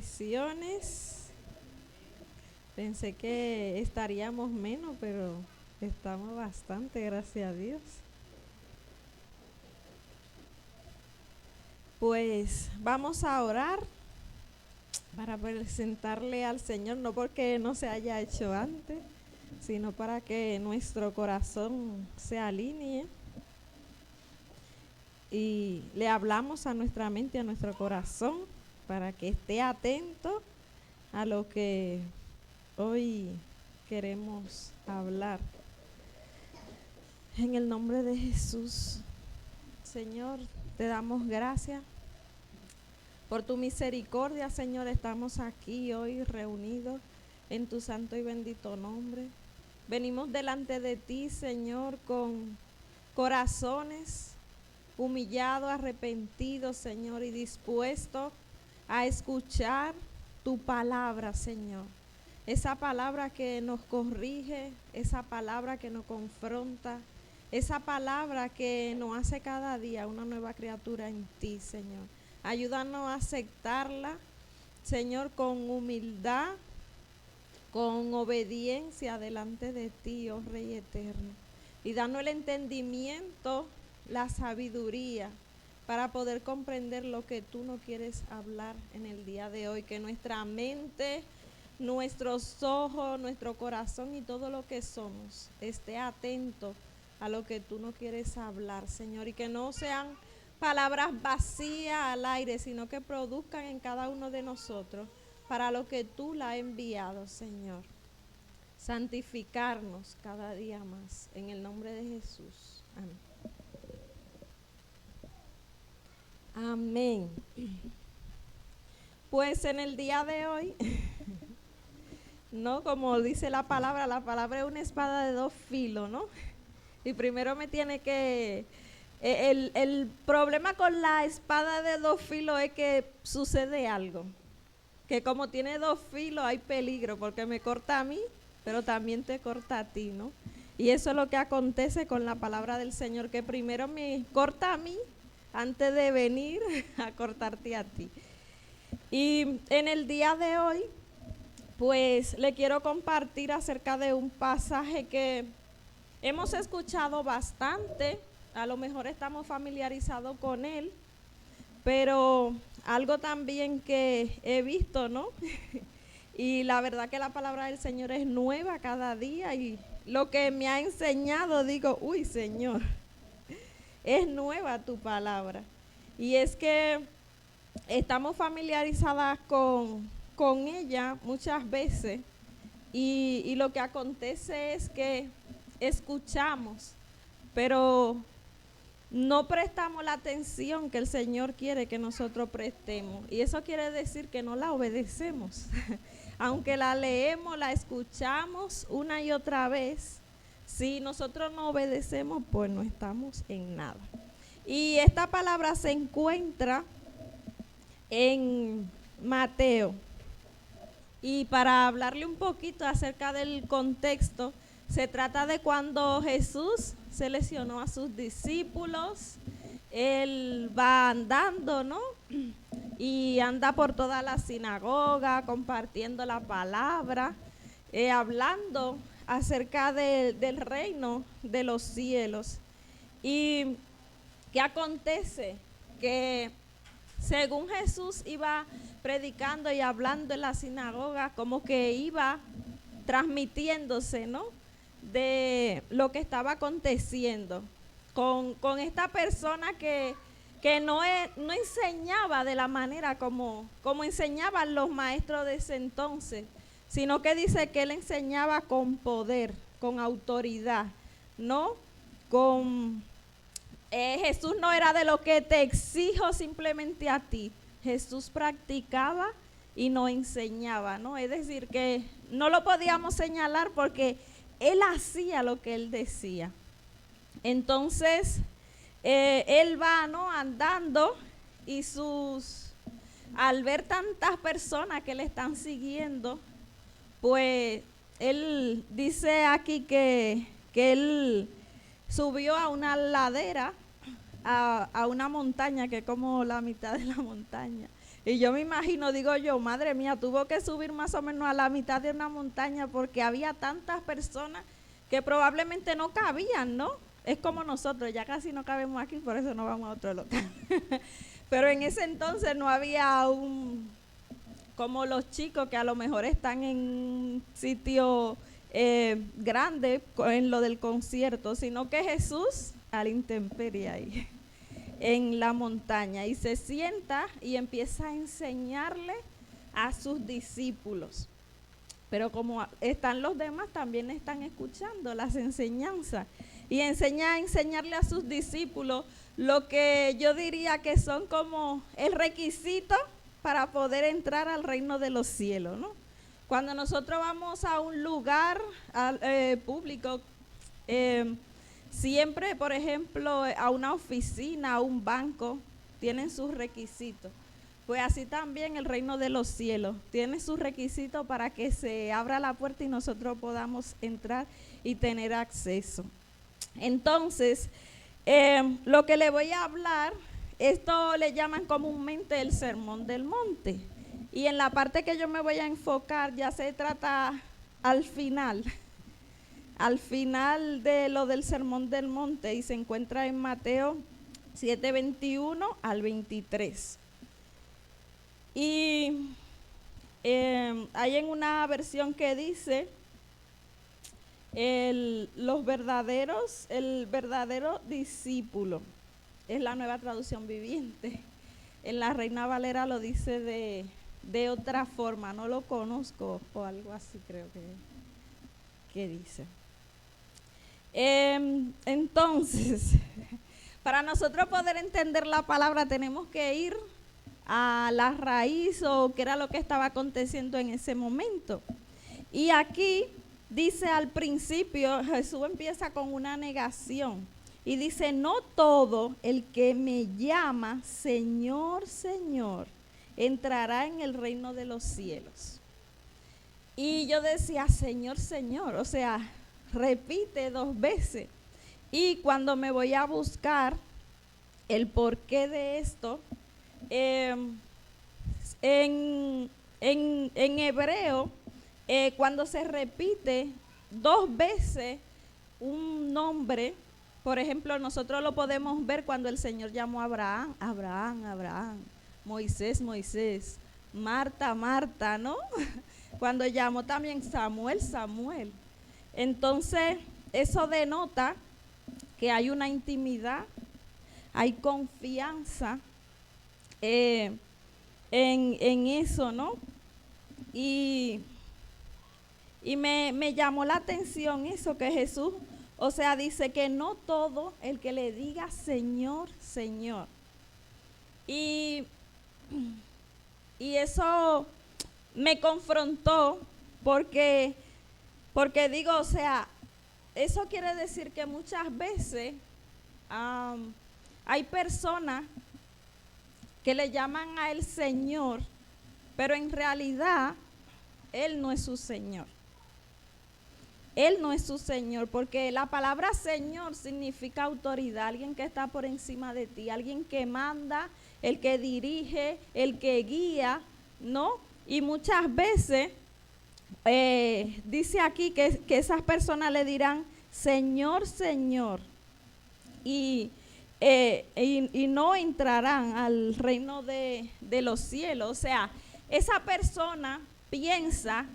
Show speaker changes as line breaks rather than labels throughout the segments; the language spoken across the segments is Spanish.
Bendiciones. Pensé que estaríamos menos, pero estamos bastante, gracias a Dios. Pues vamos a orar para presentarle al Señor, no porque no se haya hecho antes, sino para que nuestro corazón se alinee. Y le hablamos a nuestra mente, a nuestro corazón, para que esté atento a lo que hoy queremos hablar. En el nombre de Jesús, Señor, te damos gracias por tu misericordia, Señor. Estamos aquí hoy reunidos en tu santo y bendito nombre. Venimos delante de ti, Señor, con corazones humillados, arrepentidos, Señor, y dispuestos a escuchar tu palabra, Señor. Esa palabra que nos corrige, esa palabra que nos confronta, esa palabra que nos hace cada día una nueva criatura en ti, Señor. Ayúdanos a aceptarla, Señor, con humildad, con obediencia delante de ti, oh Rey eterno. Y danos el entendimiento, la sabiduría, para poder comprender lo que tú nos quieres hablar en el día de hoy. Que nuestra mente, nuestros ojos, nuestro corazón y todo lo que somos esté atento a lo que tú nos quieres hablar, Señor. Y que no sean palabras vacías al aire, sino que produzcan en cada uno de nosotros para lo que tú la has enviado, Señor. Santificarnos cada día más. En el nombre de Jesús. Amén. Amén. Pues en el día de hoy, no, como dice la palabra es una espada de dos filos, ¿no? Y primero me tiene que... El problema con la espada de dos filos es que sucede algo. Que como tiene dos filos hay peligro, porque me corta a mí, pero también te corta a ti, ¿no? Y eso es lo que acontece con la palabra del Señor, que primero me corta a mí antes de venir a cortarte a ti. Y en el día de hoy, pues le quiero compartir acerca de un pasaje que hemos escuchado bastante, a lo mejor estamos familiarizados con él, pero algo también que he visto, ¿no? Y la verdad que la palabra del Señor es nueva cada día y lo que me ha enseñado, digo, uy, Señor, es nueva tu palabra. Y es que estamos familiarizadas con ella muchas veces y lo que acontece es que escuchamos, pero no prestamos la atención que el Señor quiere que nosotros prestemos. Y eso quiere decir que no la obedecemos. Aunque la leemos, la escuchamos una y otra vez, si nosotros no obedecemos, pues no estamos en nada. Y esta palabra se encuentra en Mateo. Y para hablarle un poquito acerca del contexto, se trata de cuando Jesús seleccionó a sus discípulos. Él va andando, ¿no? Y anda por toda la sinagoga compartiendo la palabra, hablando acerca del reino de los cielos. ¿Y qué acontece? Que según Jesús iba predicando y hablando en la sinagoga, como que iba transmitiéndose, ¿no?, de lo que estaba aconteciendo con esta persona que no enseñaba de la manera como enseñaban los maestros de ese entonces, sino que dice que él enseñaba con poder, con autoridad, ¿no? Jesús no era de lo que te exijo simplemente a ti. Jesús practicaba y nos enseñaba, ¿no? Es decir, que no lo podíamos señalar porque él hacía lo que él decía. Entonces, él va, ¿no?, andando y al ver tantas personas que le están siguiendo, pues él dice aquí que él subió a una ladera, a una montaña que es como la mitad de la montaña. Y yo me imagino, digo yo, madre mía, tuvo que subir más o menos a la mitad de una montaña porque había tantas personas que probablemente no cabían, ¿no? Es como nosotros, ya casi no cabemos aquí, por eso no vamos a otro local. Pero en ese entonces no había como los chicos que a lo mejor están en un sitio grande en lo del concierto, sino que Jesús a la intemperie ahí en la montaña y se sienta y empieza a enseñarle a sus discípulos. Pero como están los demás, también están escuchando las enseñanzas y enseña a enseñarle a sus discípulos lo que yo diría que son como el requisito para poder entrar al reino de los cielos, ¿no? Cuando nosotros vamos a un lugar público, siempre, por ejemplo, a una oficina, a un banco, tienen sus requisitos. Pues así también el reino de los cielos tiene sus requisitos para que se abra la puerta y nosotros podamos entrar y tener acceso. Entonces, lo que le voy a hablar, esto le llaman comúnmente el Sermón del Monte. Y en la parte que yo me voy a enfocar ya se trata al final de lo del Sermón del Monte y se encuentra en Mateo 7:21 al 23. Y hay en una versión que dice el verdadero discípulo. Es la Nueva Traducción Viviente. En la Reina Valera lo dice de otra forma, no lo conozco o algo así creo que dice. Entonces, para nosotros poder entender la palabra tenemos que ir a la raíz o qué era lo que estaba aconteciendo en ese momento. Y aquí dice al principio, Jesús empieza con una negación y dice, no todo el que me llama Señor, Señor, entrará en el reino de los cielos. Y yo decía, Señor, Señor, o sea, repite 2 veces. Y cuando me voy a buscar el porqué de esto, en hebreo, cuando se repite 2 veces un nombre, por ejemplo, nosotros lo podemos ver cuando el Señor llamó a Abraham, Abraham, Abraham, Moisés, Moisés, Marta, Marta, ¿no? Cuando llamó también Samuel, Samuel. Entonces, eso denota que hay una intimidad, hay confianza en eso, ¿no? Y me llamó la atención eso que Jesús, o sea, dice que no todo el que le diga Señor, Señor. Y eso me confrontó porque digo, o sea, eso quiere decir que muchas veces hay personas que le llaman a él Señor, pero en realidad él no es su Señor. Él no es su Señor, porque la palabra Señor significa autoridad, alguien que está por encima de ti, alguien que manda, el que dirige, el que guía, ¿no? Y muchas veces dice aquí que esas personas le dirán Señor, Señor, y no entrarán al reino de los cielos. O sea, esa persona piensa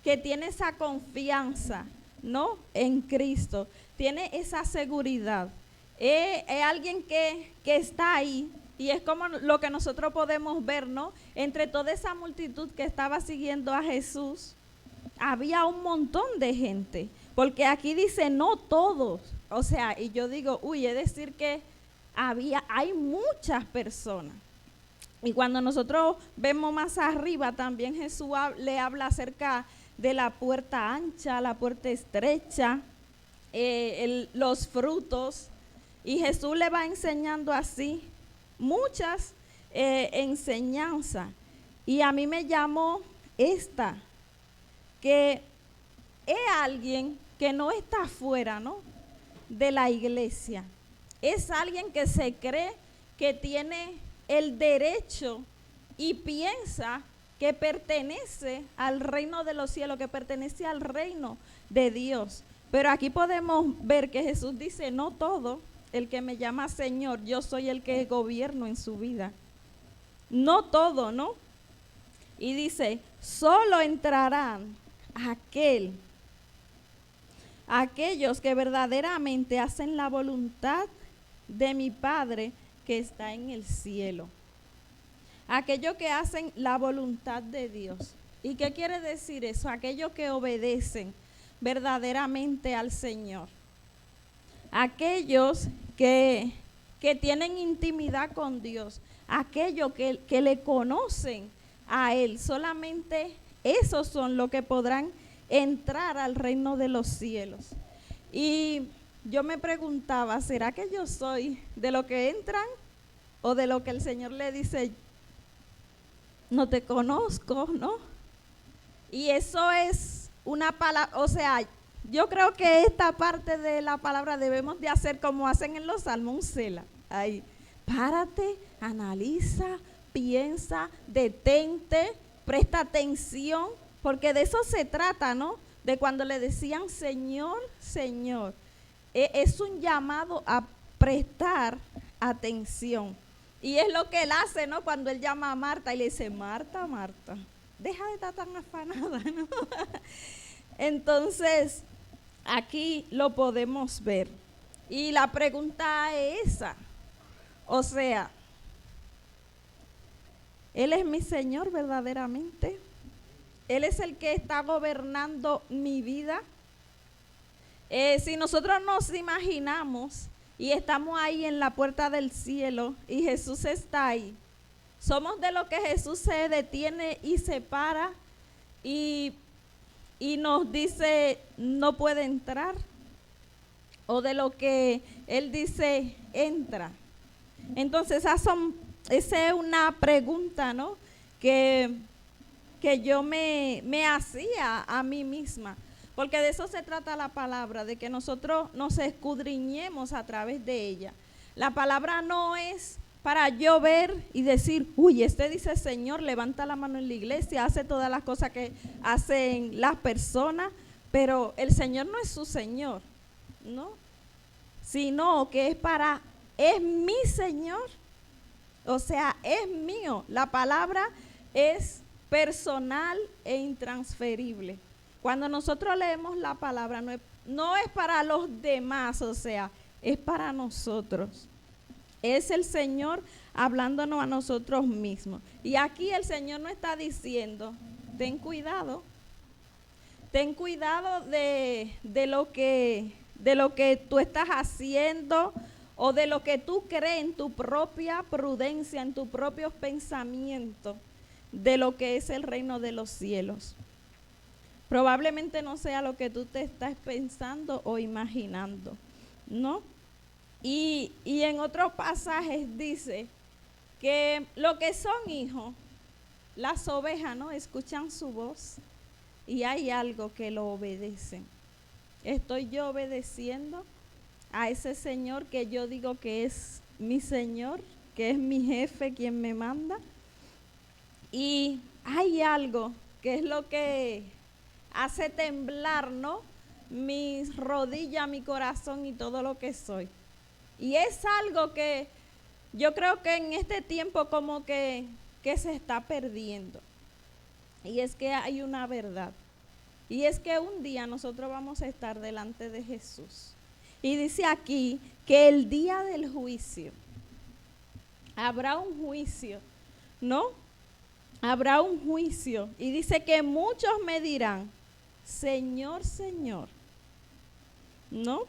que tiene esa confianza, ¿no? En Cristo, tiene esa seguridad. Es alguien que está ahí. Y es como lo que nosotros podemos ver, ¿no? Entre toda esa multitud que estaba siguiendo a Jesús, había un montón de gente. Porque aquí dice, no todos. O sea, y yo digo, es decir que hay muchas personas. Y cuando nosotros vemos más arriba, también Jesús le habla acerca de la puerta ancha, la puerta estrecha, los frutos. Y Jesús le va enseñando así muchas enseñanzas. Y a mí me llamó esta, que es alguien que no está fuera, ¿no?, de la iglesia. Es alguien que se cree que tiene el derecho y piensa que pertenece al reino de los cielos, que pertenece al reino de Dios. Pero aquí podemos ver que Jesús dice, no todo el que me llama Señor, yo soy el que gobierno en su vida. No todo, ¿no? Y dice, solo entrarán aquellos que verdaderamente hacen la voluntad de mi Padre que está en el cielo. Aquellos que hacen la voluntad de Dios. ¿Y qué quiere decir eso? Aquellos que obedecen verdaderamente al Señor. Aquellos que tienen intimidad con Dios. Aquellos que le conocen a Él. Solamente esos son los que podrán entrar al reino de los cielos. Y yo me preguntaba, ¿será que yo soy de los que entran o de lo que el Señor le dice, no te conozco, ¿no? Y eso es una palabra, o sea, yo creo que esta parte de la palabra debemos de hacer como hacen en los salmos, un Selah. Ahí, párate, analiza, piensa, detente, presta atención, porque de eso se trata, ¿no? De cuando le decían Señor, Señor. Es un llamado a prestar atención. Y es lo que él hace, ¿no? Cuando él llama a Marta y le dice, Marta, Marta, deja de estar tan afanada, ¿no? Entonces, aquí lo podemos ver. Y la pregunta es esa. O sea, Él es mi Señor verdaderamente. Él es el que está gobernando mi vida. Si nosotros nos imaginamos y estamos ahí en la puerta del cielo y Jesús está ahí, somos de los que Jesús se detiene y se para y nos dice no puede entrar, o de lo que Él dice entra. Entonces esa es una pregunta, ¿no? que yo me hacía a mí misma. Porque de eso se trata la palabra, de que nosotros nos escudriñemos a través de ella. La palabra no es para yo ver y decir, uy, este dice Señor, levanta la mano en la iglesia, hace todas las cosas que hacen las personas, pero el Señor no es su Señor, ¿no? Sino que es mi Señor, o sea, es mío. La palabra es personal e intransferible. Cuando nosotros leemos la palabra, no es para los demás, o sea, es para nosotros. Es el Señor hablándonos a nosotros mismos. Y aquí el Señor nos está diciendo, ten cuidado de lo que tú estás haciendo o de lo que tú crees en tu propia prudencia, en tus propios pensamientos, de lo que es el reino de los cielos. Probablemente no sea lo que tú te estás pensando o imaginando, ¿no? Y en otros pasajes dice que lo que son hijos, las ovejas, ¿no? Escuchan su voz y hay algo que lo obedecen. ¿Estoy yo obedeciendo a ese Señor que yo digo que es mi Señor, que es mi jefe, quien me manda? Y hay algo que es lo que hace temblar, ¿no? Mis rodillas, mi corazón y todo lo que soy. Y es algo que yo creo que en este tiempo como que se está perdiendo. Y es que hay una verdad. Y es que un día nosotros vamos a estar delante de Jesús. Y dice aquí que el día del juicio, habrá un juicio, ¿no? Habrá un juicio. Y dice que muchos me dirán, Señor, Señor, ¿no?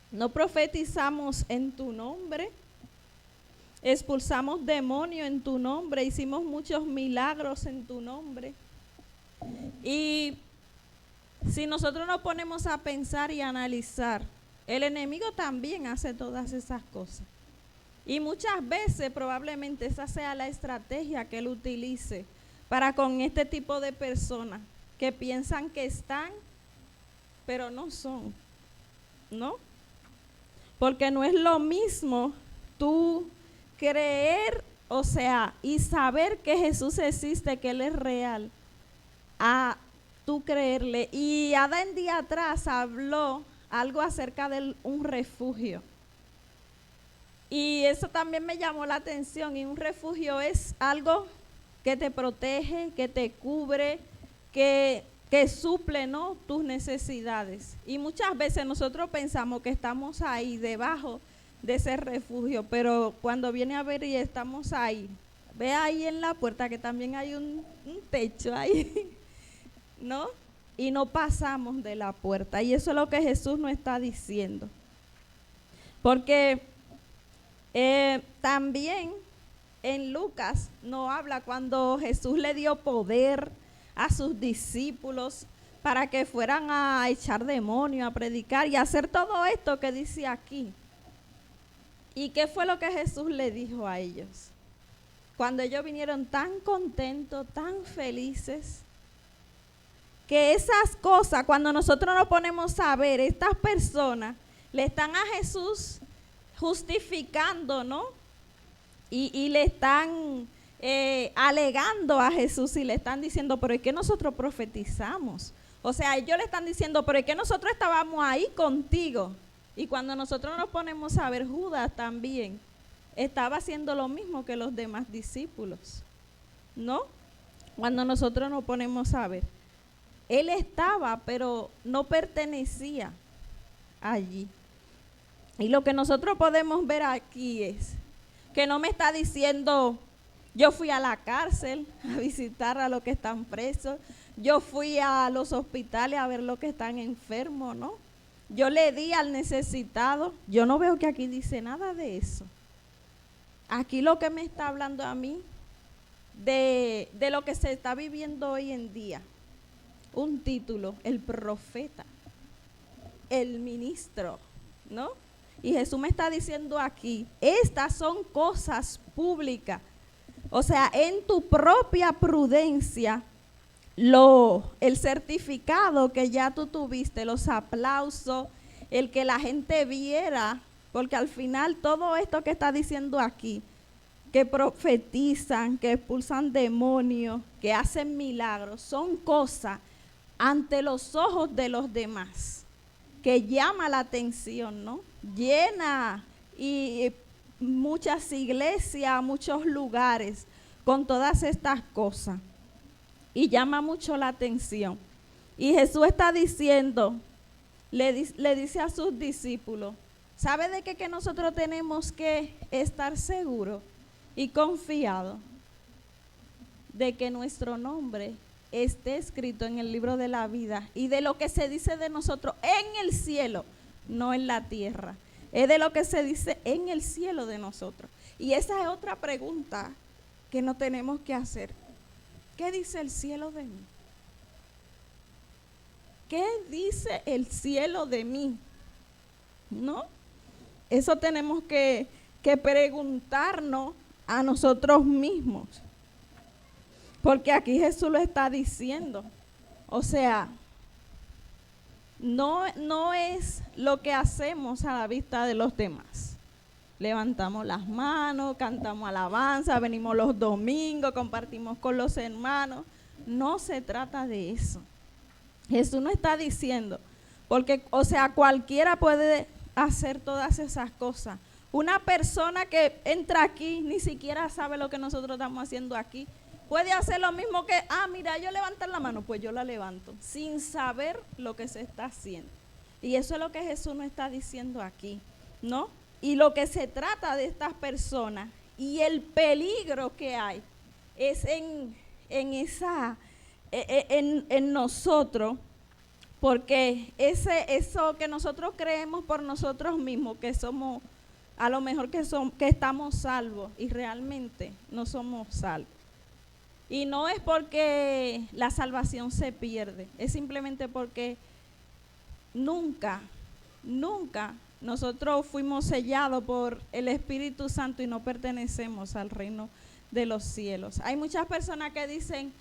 No profetizamos en tu nombre, expulsamos demonios en tu nombre, hicimos muchos milagros en tu nombre. Y si nosotros nos ponemos a pensar y analizar, el enemigo también hace todas esas cosas. Y muchas veces probablemente esa sea la estrategia que él utilice para con este tipo de personas que piensan que están, pero no son, ¿no? Porque no es lo mismo tú creer o sea, y saber que Jesús existe, que Él es real, a tú creerle. Y Adán día atrás habló algo acerca de un refugio. Y eso también me llamó la atención. Y un refugio es algo que te protege, que te cubre, que suple, ¿no?, tus necesidades. Y muchas veces nosotros pensamos que estamos ahí debajo de ese refugio, pero cuando viene a ver y estamos ahí, ve ahí en la puerta que también hay un techo ahí, ¿no? Y no pasamos de la puerta. Y eso es lo que Jesús nos está diciendo. Porque también en Lucas nos habla cuando Jesús le dio poder a sus discípulos para que fueran a echar demonios, a predicar y a hacer todo esto que dice aquí. ¿Y qué fue lo que Jesús le dijo a ellos? Cuando ellos vinieron tan contentos, tan felices, que esas cosas, cuando nosotros nos ponemos a ver, estas personas le están a Jesús justificando, ¿no? Y le están alegando a Jesús y le están diciendo, pero es que nosotros profetizamos. O sea, ellos le están diciendo, pero es que nosotros estábamos ahí contigo. Y cuando nosotros nos ponemos a ver, Judas también estaba haciendo lo mismo que los demás discípulos, ¿no? Cuando nosotros nos ponemos a ver, él estaba, pero no pertenecía allí. Y lo que nosotros podemos ver aquí es que no me está diciendo, yo fui a la cárcel a visitar a los que están presos, yo fui a los hospitales a ver los que están enfermos, ¿no? Yo le di al necesitado. Yo no veo que aquí dice nada de eso. Aquí lo que me está hablando a mí de lo que se está viviendo hoy en día. Un título, el profeta, el ministro, ¿no? Y Jesús me está diciendo aquí, estas son cosas públicas. O sea, en tu propia prudencia, el certificado que ya tú tuviste, los aplausos, el que la gente viera, porque al final todo esto que está diciendo aquí, que profetizan, que expulsan demonios, que hacen milagros, son cosas ante los ojos de los demás, que llama la atención, ¿no? Llena y muchas iglesias, muchos lugares con todas estas cosas. Y llama mucho la atención. Y Jesús está diciendo, le dice a sus discípulos, ¿sabe de qué que nosotros tenemos que estar seguros y confiados? De que nuestro nombre esté escrito en el libro de la vida y de lo que se dice de nosotros en el cielo, no en la tierra. Es de lo que se dice en el cielo de nosotros. Y esa es otra pregunta que nos tenemos que hacer. ¿Qué dice el cielo de mí? ¿Qué dice el cielo de mí? ¿No? Eso tenemos que preguntarnos a nosotros mismos. Porque aquí Jesús lo está diciendo. O sea, no es lo que hacemos a la vista de los demás. Levantamos las manos, cantamos alabanza, venimos los domingos, compartimos con los hermanos. No se trata de eso. Jesús no está diciendo, porque, o sea, cualquiera puede hacer todas esas cosas. Una persona que entra aquí ni siquiera sabe lo que nosotros estamos haciendo aquí. Puede hacer lo mismo que, mira, yo levantar la mano, pues yo la levanto, sin saber lo que se está haciendo. Y eso es lo que Jesús nos está diciendo aquí, ¿no? Y lo que se trata de estas personas y el peligro que hay es en nosotros, porque eso que nosotros creemos por nosotros mismos, que somos, a lo mejor que estamos salvos y realmente no somos salvos. Y no es porque la salvación se pierde, es simplemente porque nunca nosotros fuimos sellados por el Espíritu Santo y no pertenecemos al reino de los cielos. Hay muchas personas que dicen,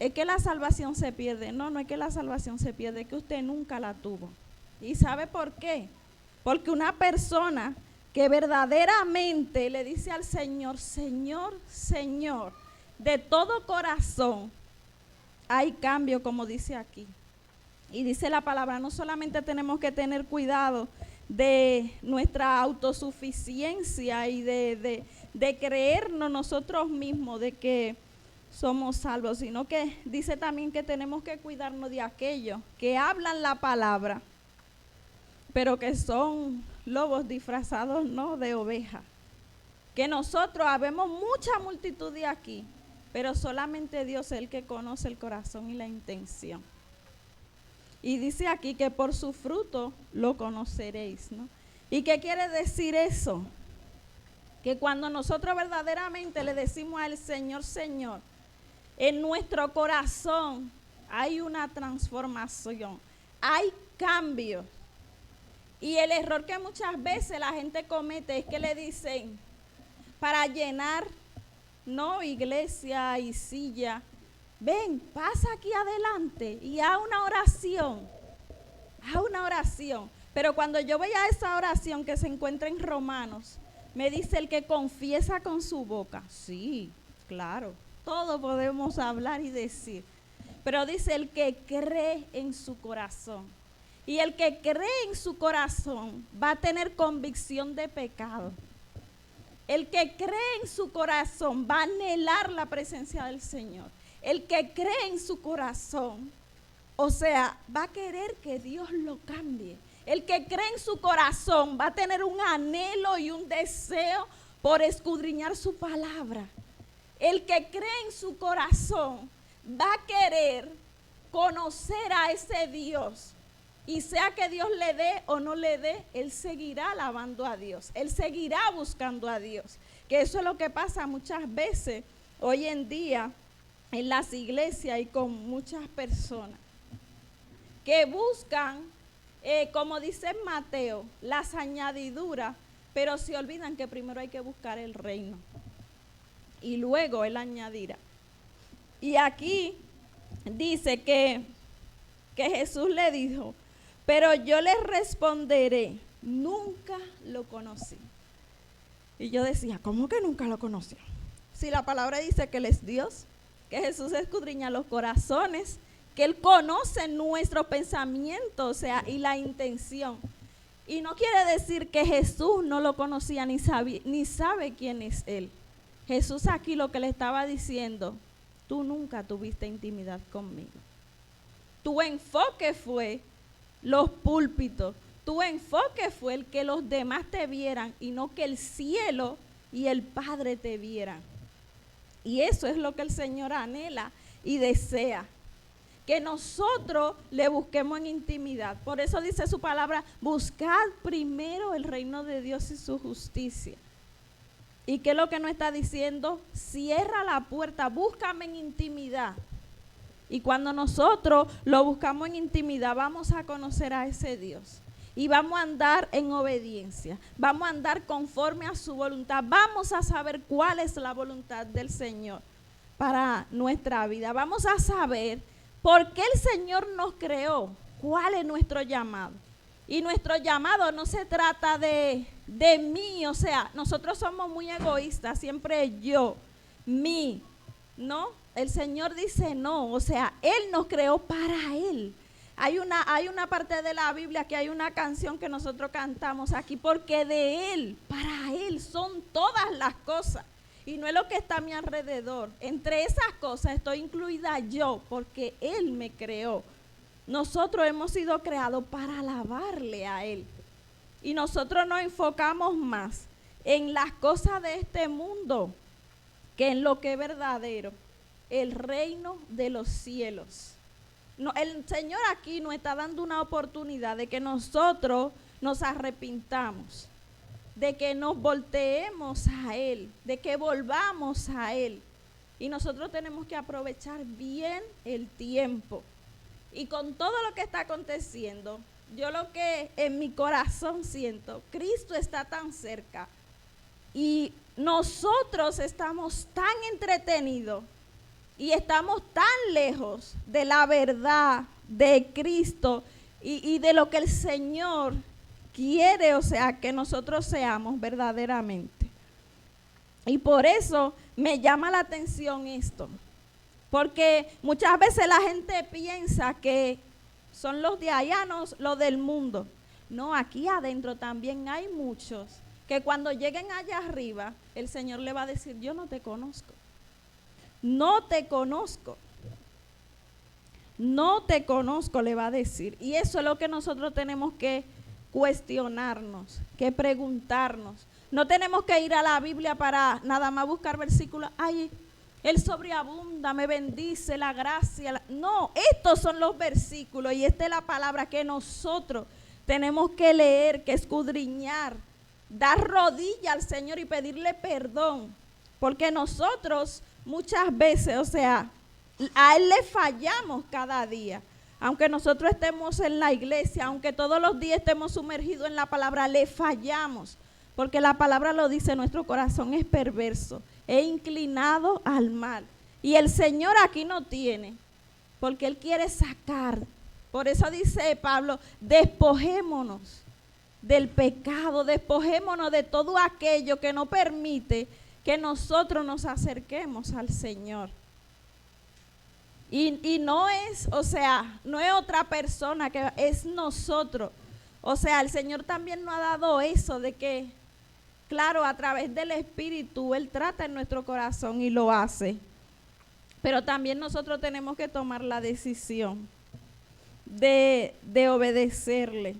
es que la salvación se pierde. No es que la salvación se pierde, es que usted nunca la tuvo. ¿Y sabe por qué? Porque una persona que verdaderamente le dice al Señor, Señor, Señor, de todo corazón, hay cambio, como dice aquí. Y dice la palabra, no solamente tenemos que tener cuidado de nuestra autosuficiencia y de creernos nosotros mismos de que somos salvos, sino que dice también que tenemos que cuidarnos de aquellos que hablan la palabra, pero que son lobos disfrazados, ¿no?, de ovejas. Que nosotros habemos mucha multitud de aquí, pero solamente Dios es el que conoce el corazón y la intención. Y dice aquí que por su fruto lo conoceréis, ¿no? ¿Y qué quiere decir eso? Que cuando nosotros verdaderamente le decimos al Señor, Señor, en nuestro corazón hay una transformación, hay cambio. Y el error que muchas veces la gente comete es que le dicen, para llenar, no, iglesia y silla, ven, pasa aquí adelante y haz una oración. Haz una oración. Pero cuando yo voy a esa oración que se encuentra en Romanos, me dice el que confiesa con su boca. Sí, claro, todo podemos hablar y decir. Pero dice el que cree en su corazón. Y el que cree en su corazón va a tener convicción de pecado. El que cree en su corazón va a anhelar la presencia del Señor. El que cree en su corazón, o sea, va a querer que Dios lo cambie. El que cree en su corazón va a tener un anhelo y un deseo por escudriñar su palabra. El que cree en su corazón va a querer conocer a ese Dios. Y sea que Dios le dé o no le dé, él seguirá alabando a Dios. Él seguirá buscando a Dios. Que eso es lo que pasa muchas veces hoy en día en las iglesias y con muchas personas. Que buscan, como dice Mateo, las añadiduras, pero se olvidan que primero hay que buscar el reino. Y luego él añadirá. Y aquí dice que Jesús le dijo, pero yo les responderé, nunca lo conocí. Y yo decía, ¿cómo que nunca lo conoció? Si la palabra dice que Él es Dios, que Jesús escudriña los corazones, que Él conoce nuestro pensamiento, o sea, y la intención. Y no quiere decir que Jesús no lo conocía ni sabe quién es Él. Jesús aquí lo que le estaba diciendo, tú nunca tuviste intimidad conmigo. Tu enfoque fue los púlpitos. Tu enfoque fue el que los demás te vieran y no que el cielo y el Padre te vieran. Y eso es lo que el Señor anhela y desea. Que nosotros le busquemos en intimidad. Por eso dice su palabra, buscad primero el reino de Dios y su justicia. ¿Y qué es lo que nos está diciendo? Cierra la puerta, búscame en intimidad. Y cuando nosotros lo buscamos en intimidad, vamos a conocer a ese Dios. Y vamos a andar en obediencia. Vamos a andar conforme a su voluntad. Vamos a saber cuál es la voluntad del Señor para nuestra vida. Vamos a saber por qué el Señor nos creó. ¿Cuál es nuestro llamado? Y nuestro llamado no se trata de mí. O sea, nosotros somos muy egoístas. Siempre yo, mí, ¿no? El Señor dice no, o sea, Él nos creó para Él. Hay una parte de la Biblia que hay una canción que nosotros cantamos aquí, porque de Él, para Él son todas las cosas. Y no es lo que está a mi alrededor. Entre esas cosas estoy incluida yo, porque Él me creó. Nosotros hemos sido creados para alabarle a Él. Y nosotros nos enfocamos más en las cosas de este mundo que en lo que es verdadero. El reino de los cielos. No, el Señor aquí nos está dando una oportunidad de que nosotros nos arrepintamos, de que nos volteemos a Él, de que volvamos a Él. Y nosotros tenemos que aprovechar bien el tiempo. Y con todo lo que está aconteciendo, yo lo que en mi corazón siento, Cristo está tan cerca y nosotros estamos tan entretenidos y estamos tan lejos de la verdad de Cristo y de lo que el Señor quiere, o sea, que nosotros seamos verdaderamente. Y por eso me llama la atención esto, porque muchas veces la gente piensa que son los de allá, no, los del mundo. No, aquí adentro también hay muchos que cuando lleguen allá arriba, el Señor le va a decir, yo no te conozco. No te conozco. No te conozco, le va a decir. Y eso es lo que nosotros tenemos que cuestionarnos, que preguntarnos. No tenemos que ir a la Biblia para nada más buscar versículos. Ay, Él sobreabunda, me bendice, la gracia. No, estos son los versículos y esta es la palabra que nosotros tenemos que leer, que escudriñar, dar rodilla al Señor y pedirle perdón. Porque nosotros muchas veces, o sea, a Él le fallamos cada día. Aunque nosotros estemos en la iglesia, aunque todos los días estemos sumergidos en la palabra, le fallamos. Porque la palabra lo dice, nuestro corazón es perverso, es inclinado al mal. Y el Señor aquí no tiene, porque Él quiere sacar. Por eso dice Pablo, despojémonos del pecado, despojémonos de todo aquello que no permite que nosotros nos acerquemos al Señor. Y no es, o sea, no es otra persona, que es nosotros. O sea, el Señor también nos ha dado eso de que, claro, a través del Espíritu, Él trata en nuestro corazón y lo hace. Pero también nosotros tenemos que tomar la decisión de obedecerle,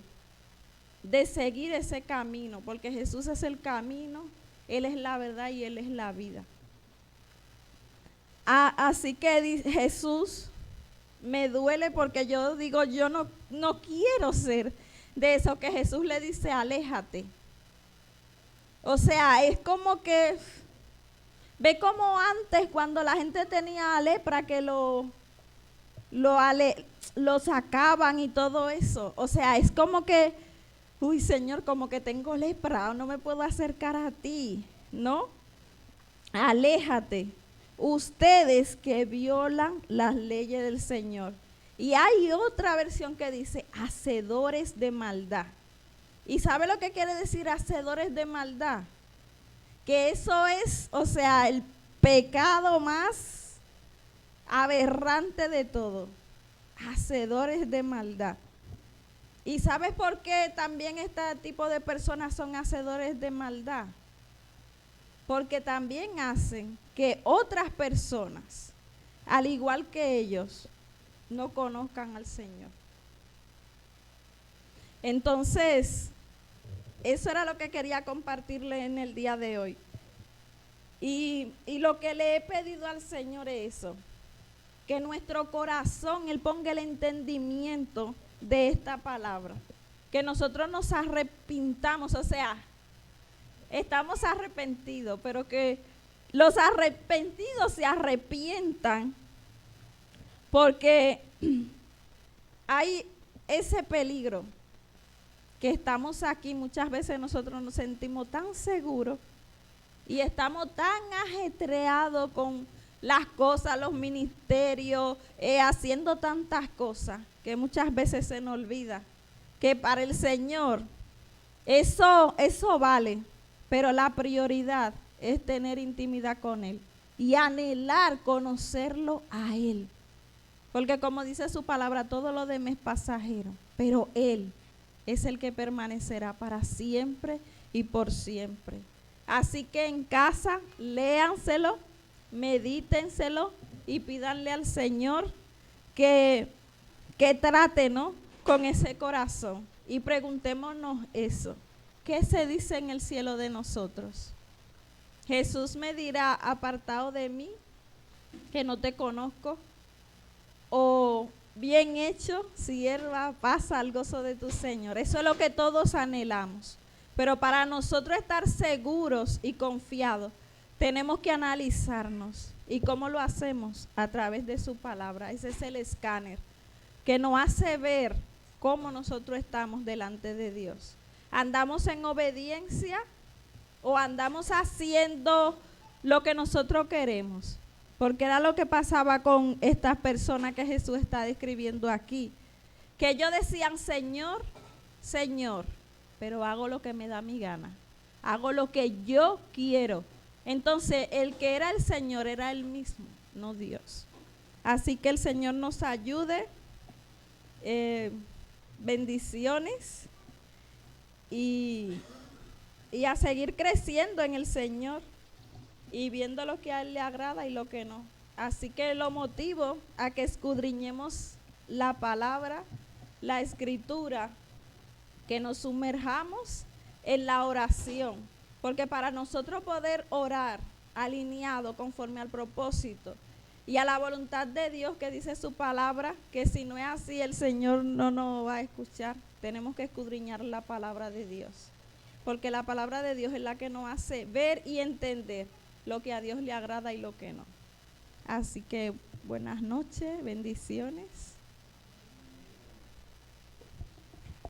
de seguir ese camino, porque Jesús es el camino, Él es la verdad y Él es la vida. Así que Jesús, me duele porque yo digo, yo no quiero ser de eso que Jesús le dice, aléjate. O sea, es como que, ve como antes cuando la gente tenía lepra que lo sacaban y todo eso. O sea, es como que, uy Señor, como que tengo lepra, no me puedo acercar a ti, ¿no? Aléjate. Ustedes que violan las leyes del Señor. Y hay otra versión que dice, hacedores de maldad. ¿Y sabe lo que quiere decir hacedores de maldad? Que eso es, o sea, el pecado más aberrante de todo. Hacedores de maldad. ¿Y sabes por qué también este tipo de personas son hacedores de maldad? Porque también hacen que otras personas, al igual que ellos, no conozcan al Señor. Entonces, eso era lo que quería compartirle en el día de hoy. Y lo que le he pedido al Señor es eso, que nuestro corazón, Él ponga el entendimiento de esta palabra, que nosotros nos arrepintamos, o sea, estamos arrepentidos, pero que los arrepentidos se arrepientan, porque hay ese peligro que estamos aquí, muchas veces nosotros nos sentimos tan seguros y estamos tan ajetreados con las cosas, los ministerios, haciendo tantas cosas, que muchas veces se nos olvida que para el Señor eso vale, pero la prioridad es tener intimidad con Él y anhelar conocerlo a Él. Porque como dice su palabra, todo lo demás es pasajero, pero Él es el que permanecerá para siempre y por siempre. Así que en casa, léanselo, medítenselo y pídanle al Señor que trate, ¿no?, con ese corazón. Y preguntémonos eso. ¿Qué se dice en el cielo de nosotros? Jesús me dirá, apartado de mí, que no te conozco, o bien hecho, sierva, pasa al gozo de tu Señor. Eso es lo que todos anhelamos. Pero para nosotros estar seguros y confiados, tenemos que analizarnos. ¿Y cómo lo hacemos? A través de su palabra. Ese es el escáner que nos hace ver cómo nosotros estamos delante de Dios. ¿Andamos en obediencia o andamos haciendo lo que nosotros queremos? Porque era lo que pasaba con estas personas que Jesús está describiendo aquí. Que ellos decían, Señor, Señor, pero hago lo que me da mi gana. Hago lo que yo quiero. Entonces, el que era el Señor era Él mismo, no Dios. Así que el Señor nos ayude. Bendiciones y a seguir creciendo en el Señor y viendo lo que a Él le agrada y lo que no. Así que lo motivo a que escudriñemos la palabra, la escritura, que nos sumerjamos en la oración, porque para nosotros poder orar alineado conforme al propósito y a la voluntad de Dios que dice su palabra, que si no es así el Señor no nos va a escuchar. Tenemos que escudriñar la palabra de Dios, porque la palabra de Dios es la que nos hace ver y entender lo que a Dios le agrada y lo que no. Así que buenas noches, bendiciones.